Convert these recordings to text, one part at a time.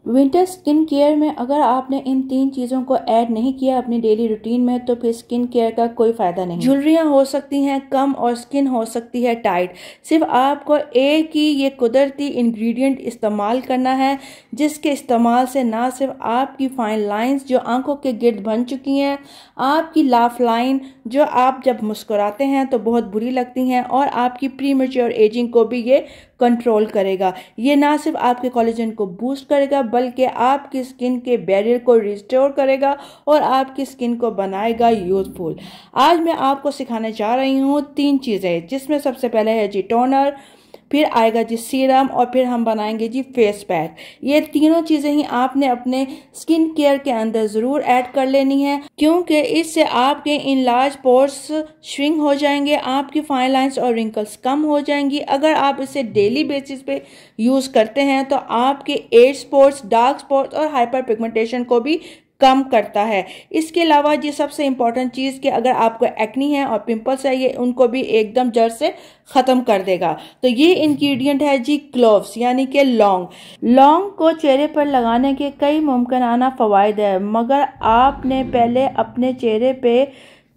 Winter skin care में अगर आपने इन 3 चीज़ों को ऐड नहीं किया अपनी डेली रूटीन में तो फिर स्किन केयर का कोई फ़ायदा नहीं। ज्वेलरियाँ हो सकती हैं कम और स्किन हो सकती है टाइट। सिर्फ आपको एक ही ये कुदरती इंग्रेडिएंट इस्तेमाल करना है, जिसके इस्तेमाल से ना सिर्फ आपकी फाइन लाइंस जो आंखों के गिर्द बन चुकी हैं, आपकी लाफ लाइन जो आप जब मुस्कुराते हैं तो बहुत बुरी लगती हैं, और आपकी प्रीमेच्योर एजिंग को भी ये कंट्रोल करेगा। ये ना सिर्फ आपके कोलेजन को बूस्ट करेगा बल्कि आपकी स्किन के बैरियर को रिस्टोर करेगा और आपकी स्किन को बनाएगा यूथफुल। आज मैं आपको सिखाने जा रही हूँ 3 चीज़ें, जिसमें सबसे पहले है जी टोनर, फिर आएगा जी सीरम, और फिर हम बनाएंगे जी फेस पैक। ये तीनों चीज़ें ही आपने अपने स्किन केयर के अंदर ज़रूर ऐड कर लेनी है, क्योंकि इससे आपके इन लार्ज पोर्स श्रिंक हो जाएंगे, आपकी फाइन लाइंस और रिंकल्स कम हो जाएंगी। अगर आप इसे डेली बेसिस पे यूज़ करते हैं तो आपके एज स्पॉट्स, डार्क स्पॉट्स और हाइपर पिगमेंटेशन को भी कम करता है। इसके अलावा ये सबसे इम्पॉर्टेंट चीज़ कि अगर आपको एक्नी है और पिंपल्स है, ये उनको भी एकदम जड़ से ख़त्म कर देगा। तो ये इंग्रेडिएंट है जी क्लोव्स यानी कि लौंग। लौंग को चेहरे पर लगाने के कई मुमकिनाना फ़वाइद है, मगर आपने पहले अपने चेहरे पे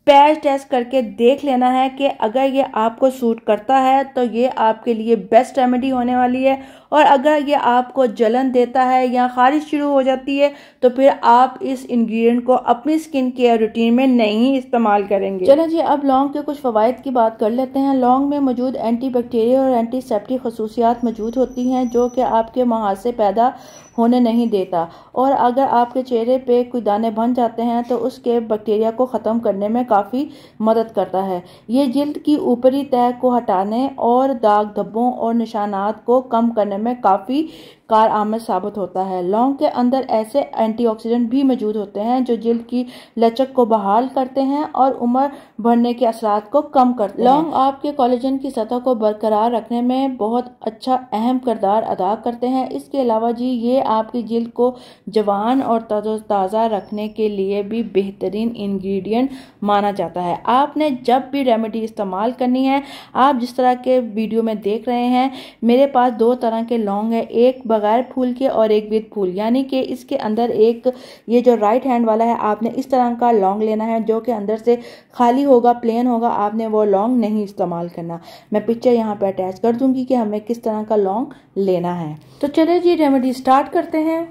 पैच टेस्ट करके देख लेना है कि अगर ये आपको सूट करता है तो ये आपके लिए बेस्ट रेमेडी होने वाली है, और अगर ये आपको जलन देता है या खारिश शुरू हो जाती है तो फिर आप इस इंग्रेडिएंट को अपनी स्किन केयर रूटीन में नहीं इस्तेमाल करेंगे। चलो जी, अब लौंग के कुछ फ़वाइद की बात कर लेते हैं। लौंग में मौजूद एंटी बैक्टीरियल और एंटीसेप्टिक खसूसियात मौजूद होती हैं जो कि आपके मुहासे पैदा होने नहीं देता, और अगर आपके चेहरे पे कोई दाने बन जाते हैं तो उसके बैक्टीरिया को ख़त्म करने में काफ़ी मदद करता है। ये जिल्द की ऊपरी तह को हटाने और दाग धब्बों और निशानात को कम करने में काफ़ी कारआमद साबित होता है। लौंग के अंदर ऐसे एंटीऑक्सीडेंट भी मौजूद होते हैं जो जिल्द की लचक को बहाल करते हैं और उम्र बढ़ने के असरात को कम करते हैं। लौंग आपके कोलेजन की सतह को बरकरार रखने में बहुत अच्छा अहम किरदार अदा करते हैं। इसके अलावा जी ये आपकी जिल्द को जवान और तरोताज़ा रखने के लिए भी बेहतरीन इंग्रेडिएंट माना जाता है। आपने जब भी रेमेडी इस्तेमाल करनी है, आप जिस तरह के वीडियो में देख रहे हैं, मेरे पास 2 तरह के लौंग है, एक बगैर फूल के और एक विद फूल, यानी कि इसके अंदर एक ये जो राइट हैंड वाला है, आपने इस तरह का लौंग लेना है जो कि अंदर से खाली होगा, प्लेन होगा। आपने वो लौंग नहीं इस्तेमाल करना। मैं पिक्चर यहाँ पे अटैच कर दूंगी कि हमें किस तरह का लौंग लेना है। तो चलिए जी रेमेडी स्टार्ट करते हैं।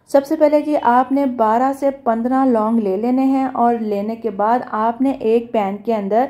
सबसे पहले जी आपने 12 से 15 लौंग ले लेने हैं, और लेने के बाद आपने एक पैन के अंदर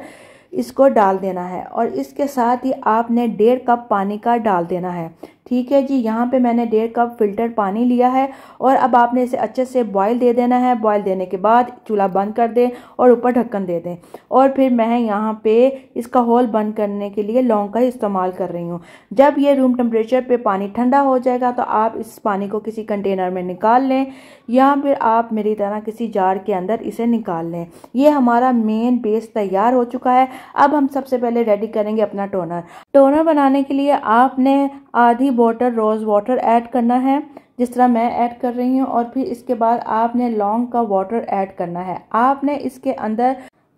इसको डाल देना है, और इसके साथ ही आपने 1.5 कप पानी का डाल देना है। ठीक है जी, यहाँ पे मैंने 1.5 कप फिल्टर पानी लिया है, और अब आपने इसे अच्छे से बॉईल दे देना है। बॉईल देने के बाद चूल्हा बंद कर दें और ऊपर ढक्कन दे दें, और फिर मैं यहाँ पे इसका होल बंद करने के लिए लौंग का इस्तेमाल कर रही हूँ। जब ये रूम टेम्परेचर पे पानी ठंडा हो जाएगा तो आप इस पानी को किसी कंटेनर में निकाल लें, या फिर आप मेरी तरह किसी जार के अंदर इसे निकाल लें। ये हमारा मेन बेस तैयार हो चुका है। अब हम सबसे पहले रेडी करेंगे अपना टोनर। टोनर बनाने के लिए आपने आधी बोतल रोज़ वाटर ऐड करना है, जिस तरह मैं ऐड कर रही हूँ, और फिर इसके बाद आपने लौंग का वाटर ऐड करना है। आपने इसके अंदर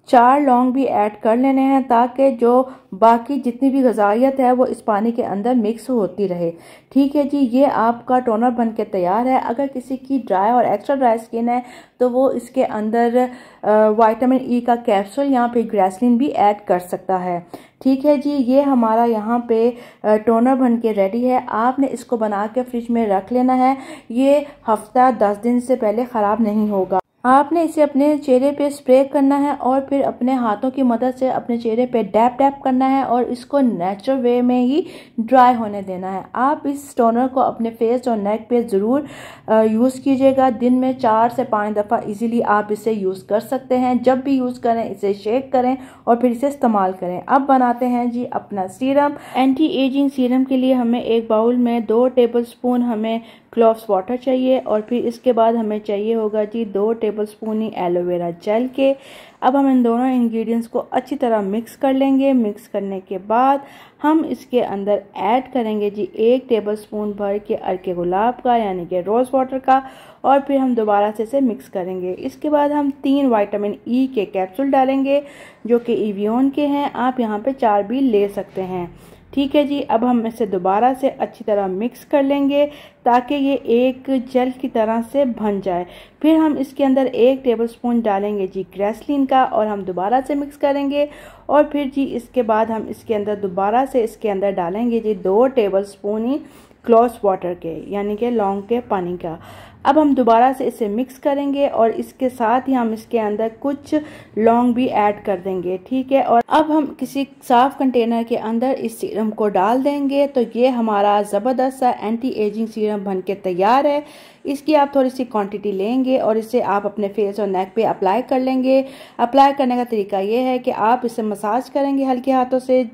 4 लौंग भी ऐड कर लेने हैं ताकि जो बाकी जितनी भी ग़िज़ाइयत है वो इस पानी के अंदर मिक्स होती रहे। ठीक है जी, ये आपका टोनर बन के तैयार है। अगर किसी की ड्राई और एक्स्ट्रा ड्राई स्किन है तो वो इसके अंदर विटामिन ई का कैप्सूल या फिर ग्लिसरीन भी ऐड कर सकता है। ठीक है जी, ये हमारा यहाँ पे टोनर बन के रेडी है। आपने इसको बना के फ्रिज में रख लेना है। ये हफ्ता 10 दिन से पहले ख़राब नहीं होगा। आपने इसे अपने चेहरे पे स्प्रे करना है और फिर अपने हाथों की मदद से अपने चेहरे पे डैप डैप करना है और इसको नेचुरल वे में ही ड्राई होने देना है। आप इस टोनर को अपने फेस और नेक पे ज़रूर यूज़ कीजिएगा। दिन में 4 से 5 दफ़ा इजीली आप इसे यूज़ कर सकते हैं। जब भी यूज़ करें इसे शेक करें और फिर इसे इस्तेमाल करें। अब बनाते हैं जी अपना सीरम। एंटी एजिंग सीरम के लिए हमें एक बाउल में 2 टेबलस्पून हमें क्लोव्स वाटर चाहिए, और फिर इसके बाद हमें चाहिए होगा जी 2 टेबलस्पून ही एलोवेरा जेल के। अब हम इन दोनों इंग्रेडिएंट्स को अच्छी तरह मिक्स कर लेंगे। मिक्स करने के बाद हम इसके अंदर ऐड करेंगे जी 1 टेबलस्पून भर के अर्के गुलाब का यानी कि रोज़ वाटर का, और फिर हम दोबारा से इसे मिक्स करेंगे। इसके बाद हम 3 विटामिन ई के कैप्सूल डालेंगे जो कि एवियन के हैं। आप यहाँ पे 4 भी ले सकते हैं। ठीक है जी। अब हम इसे दोबारा से अच्छी तरह मिक्स कर लेंगे ताकि ये एक जेल की तरह से बन जाए। फिर हम इसके अंदर 1 टेबलस्पून डालेंगे जी ग्लिसरीन का और हम दोबारा से मिक्स करेंगे। और फिर जी इसके बाद हम इसके अंदर दोबारा से इसके अंदर डालेंगे जी 2 टेबलस्पून ही क्लोज वाटर के, यानी कि लौंग के पानी का। अब हम दोबारा से इसे मिक्स करेंगे और इसके साथ ही हम इसके अंदर कुछ लौंग भी ऐड कर देंगे। ठीक है, और अब हम किसी साफ कंटेनर के अंदर इस सीरम को डाल देंगे। तो ये हमारा ज़बरदस्त सा एंटी एजिंग सीरम बनके तैयार है। इसकी आप थोड़ी सी क्वांटिटी लेंगे और इसे आप अपने फेस और नेक पे अप्लाई कर लेंगे। अप्लाई करने का तरीका ये है कि आप इसे मसाज करेंगे हल्के हाथों से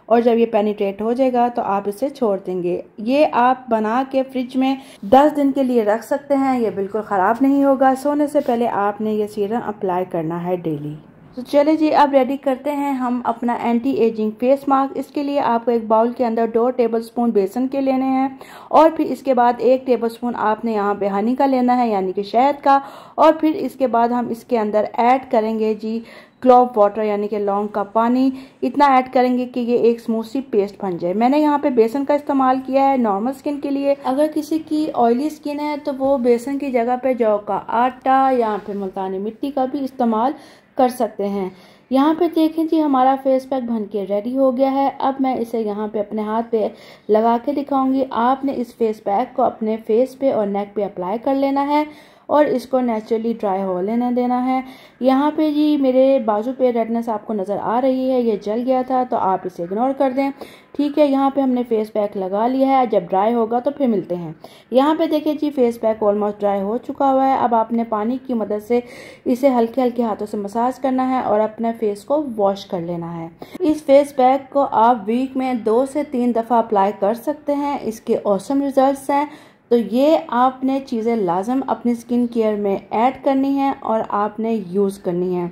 और जब ये पेनिट्रेट हो जाएगा तो आप इसे छोड़ देंगे। ये आप बना के फ्रिज में 10 दिन के लिए रख सकते हैं, ये बिल्कुल ख़राब नहीं होगा। सोने से पहले आपने ये सीरम अप्लाई करना है डेली। तो चले जी, अब रेडी करते हैं हम अपना एंटी एजिंग फेस मास्क। इसके लिए आपको एक बाउल के अंदर 2 टेबलस्पून बेसन के लेने हैं और फिर इसके बाद 1 टेबलस्पून आपने यहाँ पे हनी का लेना है, यानी कि शहद का। और फिर इसके बाद हम इसके अंदर ऐड करेंगे जी क्लोव वाटर, यानी कि लौंग का पानी। इतना ऐड करेंगे कि ये एक स्मूथ सी पेस्ट बन जाए। मैंने यहाँ पे बेसन का इस्तेमाल किया है नॉर्मल स्किन के लिए। अगर किसी की ऑयली स्किन है तो वो बेसन की जगह पे जौ का आटा या फिर मुल्तानी मिट्टी का भी इस्तेमाल कर सकते हैं। यहाँ पे देखें जी हमारा फेस पैक बन के रेडी हो गया है। अब मैं इसे यहाँ पे अपने हाथ पे लगा के दिखाऊंगी। आपने इस फेस पैक को अपने फेस पे और नेक पे अप्लाई कर लेना है और इसको नेचुरली ड्राई हो लेने देना है। यहाँ पे जी मेरे बाजू पे रेडनेस आपको नज़र आ रही है, ये जल गया था, तो आप इसे इग्नोर कर दें। ठीक है, यहाँ पे हमने फेस पैक लगा लिया है। जब ड्राई होगा तो फिर मिलते हैं। यहाँ पे देखिए जी फेस पैक ऑलमोस्ट ड्राई हो चुका हुआ है। अब आपने पानी की मदद से इसे हल्के हल्के हाथों से मसाज करना है और अपने फेस को वॉश कर लेना है। इस फेस पैक को आप वीक में 2 से 3 दफ़ा अप्लाई कर सकते हैं। इसके ऑसम रिजल्ट्स हैं। तो ये आपने चीज़ें लाजम अपनी स्किन केयर में ऐड करनी है और आपने यूज़ करनी है।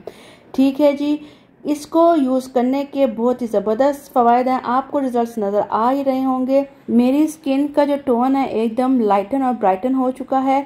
ठीक है जी, इसको यूज़ करने के बहुत ही ज़बरदस्त फ़वायद हैं। आपको रिजल्ट्स नज़र आ ही रहे होंगे। मेरी स्किन का जो टोन है एकदम लाइटन और ब्राइटन हो चुका है।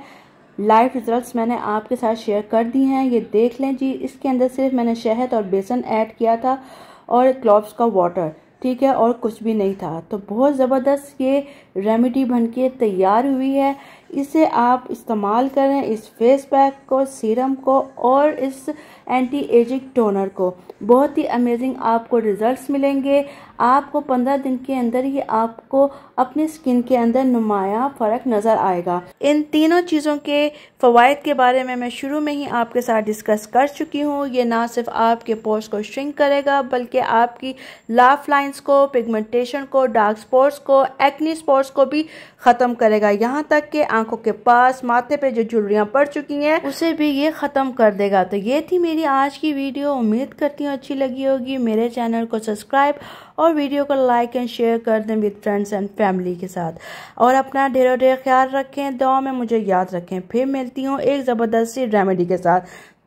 लाइव रिजल्ट्स मैंने आपके साथ शेयर कर दी हैं, ये देख लें जी। इसके अंदर सिर्फ मैंने शहद और बेसन ऐड किया था और क्लोव्स का वाटर, ठीक है, और कुछ भी नहीं था। तो बहुत ज़बरदस्त ये रेमेडी बनके तैयार हुई है। इसे आप इस्तेमाल करें, इस फेस पैक को, सीरम को और इस एंटी एजिंग टोनर को। बहुत ही अमेजिंग आपको रिजल्ट्स मिलेंगे। आपको 15 दिन के अंदर ही आपको अपनी स्किन के अंदर नुमाया फ़र्क नज़र आएगा। इन तीनों चीज़ों के फ़वाइद के बारे में मैं शुरू में ही आपके साथ डिस्कस कर चुकी हूँ। ये ना सिर्फ आपके पोर्स को श्रिंक करेगा बल्कि आपकी लाफ लाइन्स को, पिगमेंटेशन को, डार्क स्पॉट्स को, एक्नी स्पॉट्स को भी ख़त्म करेगा। यहाँ तक कि आंखों के पास, माथे पे जो झुर्रियाँ पड़ चुकी हैं उसे भी ये ख़त्म कर देगा। तो ये थी मेरी आज की वीडियो। उम्मीद करती हूँ अच्छी लगी होगी। मेरे चैनल को सब्सक्राइब और वीडियो को लाइक एंड शेयर कर दें विद फ्रेंड्स एंड फैमिली के साथ। और अपना ढेरों ढेर ख्याल रखें, दुआ में मुझे याद रखें। फिर मिलती हूँ एक ज़बरदस्त सी रेमेडी के साथ।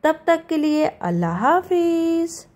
तब तक के लिए अल्लाह हाफिज़।